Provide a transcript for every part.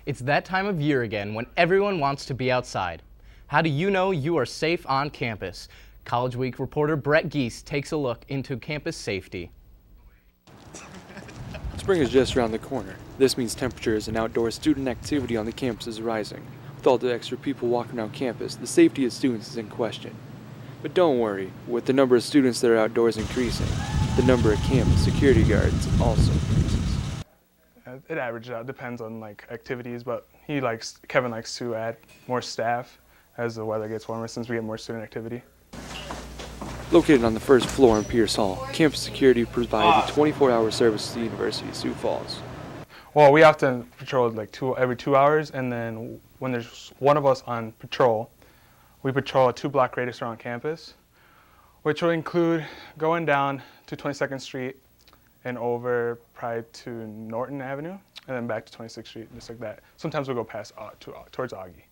It's that time of year again when everyone wants to be outside. How do you know you are safe on campus? College Week reporter Brett Geese takes a look into campus safety. Spring is just around the corner. This means temperatures and outdoor student activity on the campus is rising. With all the extra people walking around campus, the safety of students is in question. But don't worry, with the number of students that are outdoors increasing, the number of campus security guards also increases. It averages out, depends on activities, but Kevin likes to add more staff as the weather gets warmer since we get more student activity. Located on the first floor in Pierce Hall, campus security provides a 24-hour service to the University of Sioux Falls. Well, we often patrol every 2 hours, and then when there's one of us on patrol, we patrol a 2-block radius around campus, which will include going down to 22nd Street and over probably to Norton Avenue, and then back to 26th Street, just like that. Sometimes we'll go past towards Augie.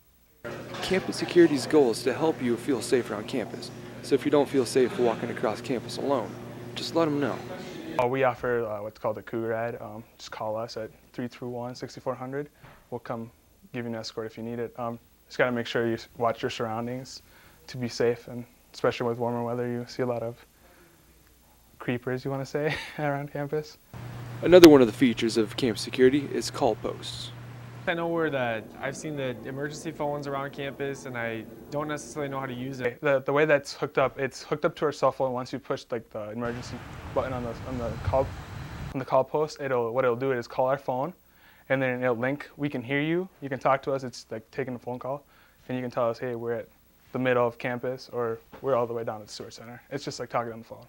Campus security's goal is to help you feel safer on campus. So if you don't feel safe walking across campus alone, just let them know. We offer what's called a Cougar Ride. Just call us at 331-6400. We'll come give you an escort if you need it. Just got to make sure you watch your surroundings to be safe, and especially with warmer weather, you see a lot of creepers, you want to say, around campus. Another one of the features of campus security is call posts. I know I've seen the emergency phones around campus, and I don't necessarily know how to use it. The way that's hooked up, it's hooked up to our cell phone. Once you push the emergency button on the call post, what it'll do is call our phone, and then it'll link. We can hear you. You can talk to us. It's like taking a phone call, and you can tell us, hey, we're at the middle of campus, or we're all the way down at the Stewart Center. It's just like talking on the phone.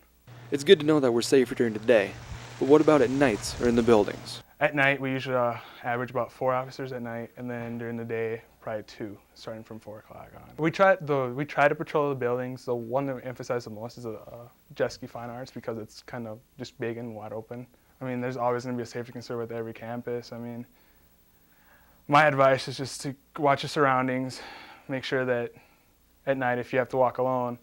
It's good to know that we're safer during the day, but what about at nights or in the buildings? At night, we usually average about 4 officers at night, and then during the day, probably 2, starting from 4 o'clock on. We try to patrol the buildings. The one that we emphasize the most is Chmielewski Fine Arts, because it's kind of just big and wide open. I mean, there's always going to be a safety concern with every campus. I mean, my advice is just to watch your surroundings, make sure that at night, if you have to walk alone,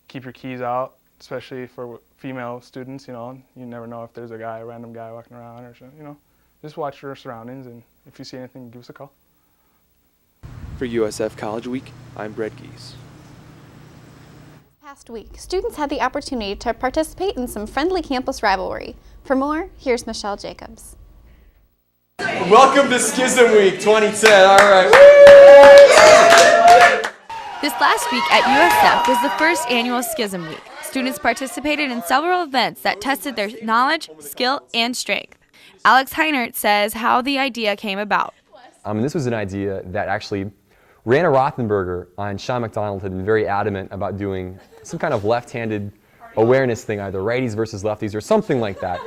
keep your keys out, especially for female students. You never know if there's a random guy walking around or something. Just watch your surroundings, and if you see anything, give us a call. For USF College Week, I'm Brett Geese. Past week, students had the opportunity to participate in some friendly campus rivalry. For more, here's Michelle Jacobs. Welcome to Schism Week 2010. All right. This last week at USF was the first annual Schism Week. Students participated in several events that tested their knowledge, skill, and strength. Alex Heinert says how the idea came about. This was an idea that actually Rana Rothenberger and Sean McDonald had been very adamant about doing some kind of left-handed awareness thing, either righties versus lefties or something like that,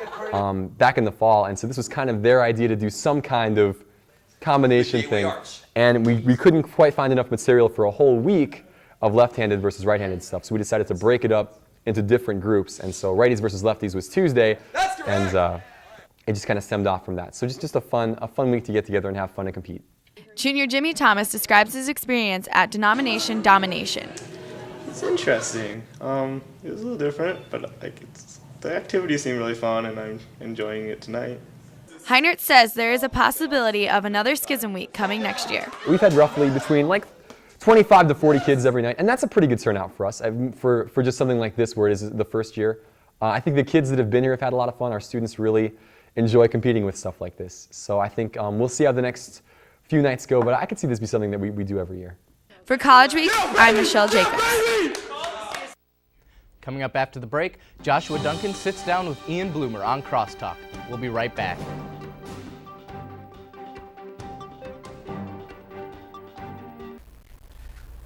back in the fall. And so this was kind of their idea to do some kind of combination thing. And we couldn't quite find enough material for a whole week of left-handed versus right-handed stuff. So we decided to break it up into different groups. And so righties versus lefties was Tuesday. And it just kind of stemmed off from that. So just a fun week to get together and have fun and compete. Junior Jimmy Thomas describes his experience at Denomination Domination. It's interesting. It was a little different, but the activities seem really fun, and I'm enjoying it tonight. Heinert says there is a possibility of another Schism Week coming next year. We've had roughly between 25 to 40 kids every night, and that's a pretty good turnout for us for just something like this where it is the first year. I think the kids that have been here have had a lot of fun. Our students really enjoy competing with stuff like this. So I think we'll see how the next few nights go, but I could see this be something that we do every year. For College Week, I'm Michelle Jacobs. Coming up after the break, Joshua Duncan sits down with Ian Bloomer on Crosstalk. We'll be right back.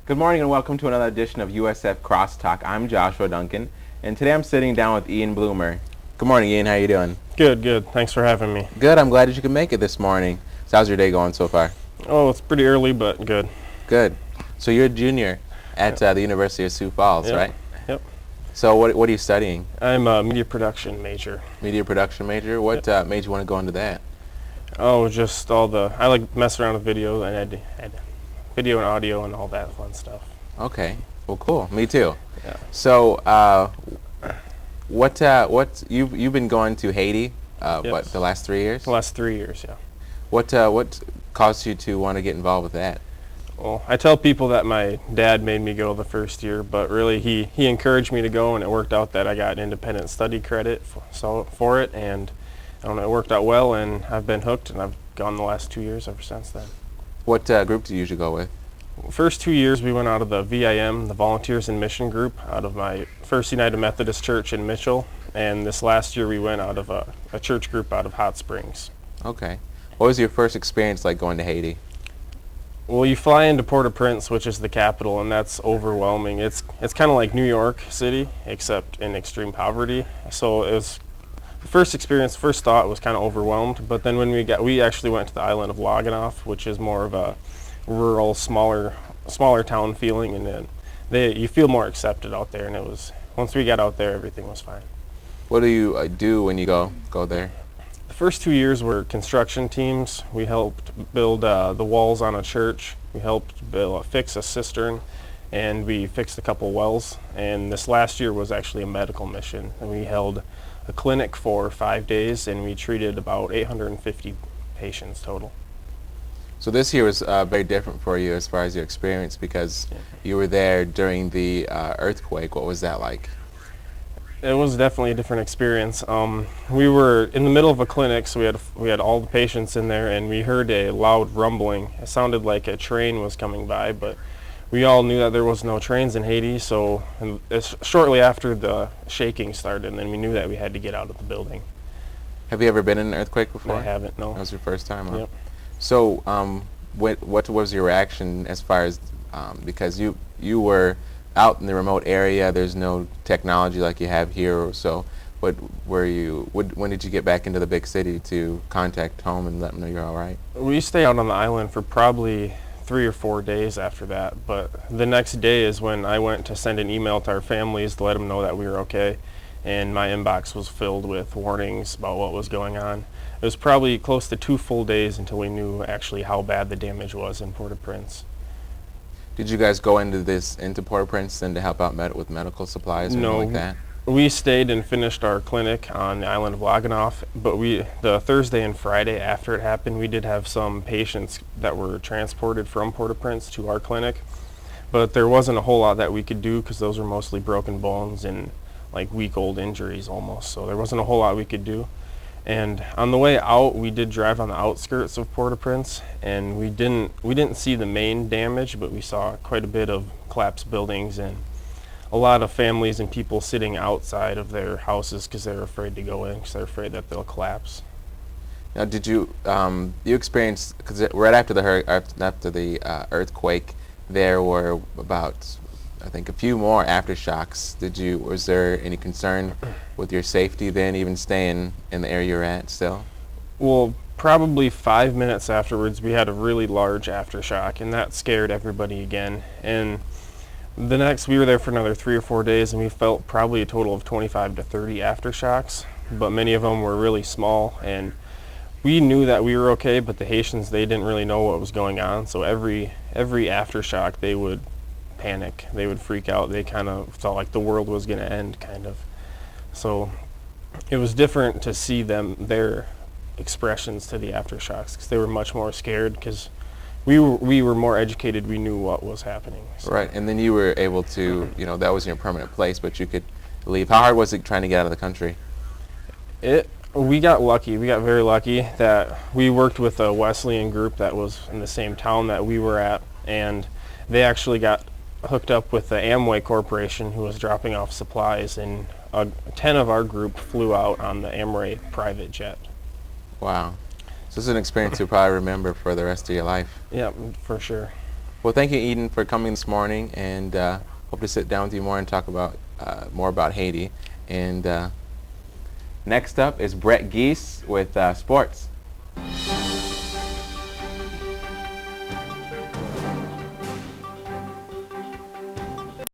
Good morning and welcome to another edition of USF Crosstalk. I'm Joshua Duncan, and today I'm sitting down with Ian Bloomer. Good morning, Ian. How you doing? Good. Thanks for having me. Good. I'm glad that you could make it this morning. So how's your day going so far? Oh, it's pretty early, but good. Good. So you're a junior at the University of Sioux Falls, right? Yep. So what are you studying? I'm a media production major. Media production major? What made you want to go into that? Oh, just I like messing around with video and video and audio and all that fun stuff. Okay. Well, cool. Me too. Yeah. So you've been going to Haiti? Yes. What, the last 3 years? The last 3 years, yeah. What caused you to want to get involved with that? Well, I tell people that my dad made me go the first year, but really he encouraged me to go, and it worked out that I got independent study credit for it, and I don't know, it worked out well, and I've been hooked, and I've gone the last 2 years ever since then. What group do you usually go with? First 2 years we went out of the VIM, the Volunteers in Mission group, out of my First United Methodist Church in Mitchell, and this last year we went out of a church group out of Hot Springs. Okay. What was your first experience like going to Haiti? Well, you fly into Port-au-Prince, which is the capital, and that's overwhelming. It's kind of like New York City, except in extreme poverty. So it was the first experience. First thought was kind of overwhelmed, but then when we actually went to the island of Loganoff, which is more of a rural, smaller town feeling, and then you feel more accepted out there. And it was once we got out there, everything was fine. What do you do when you go there? The first 2 years were construction teams. We helped build the walls on a church. We helped fix a cistern, and we fixed a couple wells. And this last year was actually a medical mission. And we held a clinic for 5 days, and we treated about 850 patients total. So this year was very different for you as far as your experience, because you were there during the earthquake. What was that like? It was definitely a different experience. We were in the middle of a clinic, so we had all the patients in there, and we heard a loud rumbling. It sounded like a train was coming by, but we all knew that there was no trains in Haiti. So shortly after the shaking started, and then we knew that we had to get out of the building. Have you ever been in an earthquake before? I haven't. No. That was your first time. Huh? Yep. So, what was your reaction as far as because you were out in the remote area, there's no technology like you have here, or so. When did you get back into the big city to contact home and let them know you're all right? We stayed out on the island for probably 3 or 4 days after that, but the next day is when I went to send an email to our families to let them know that we were okay, and my inbox was filled with warnings about what was going on. It was probably close to 2 full days until we knew actually how bad the damage was in Port-au-Prince. Did you guys go into Port-au-Prince and to help out with medical supplies or anything like that? We stayed and finished our clinic on the island of Loganoff, but the Thursday and Friday after it happened, we did have some patients that were transported from Port-au-Prince to our clinic, but there wasn't a whole lot that we could do because those were mostly broken bones and like week-old injuries almost, so there wasn't a whole lot we could do. And on the way out, we did drive on the outskirts of Port-au-Prince, and we didn't see the main damage, but we saw quite a bit of collapsed buildings and a lot of families and people sitting outside of their houses because they're afraid to go in because they're afraid that they'll collapse. Now, did you experience, because right after the earthquake, there were about, I think, a few more aftershocks. Was there any concern with your safety then, even staying in the area you're at still? Well, probably 5 minutes afterwards, we had a really large aftershock, and that scared everybody again. And we were there for another 3 or 4 days, and we felt probably a total of 25 to 30 aftershocks, but many of them were really small, and we knew that we were okay, but the Haitians, they didn't really know what was going on, so every aftershock, they would panic. They would freak out. They kind of felt like the world was going to end, kind of. So it was different to see their expressions to the aftershocks, because they were much more scared, because we were more educated. We knew what was happening. So. Right, and then you were able to, that was your permanent place, but you could leave. How hard was it trying to get out of the country? We got lucky. We got very lucky that we worked with a Wesleyan group that was in the same town that we were at, and they actually got hooked up with the Amway Corporation, who was dropping off supplies, and 10 of our group flew out on the Amway private jet. Wow. So this is an experience you'll probably remember for the rest of your life. Yeah, for sure. Well, thank you, Eden, for coming this morning, and hope to sit down with you more and talk about more about Haiti. And next up is Brett Geese with sports.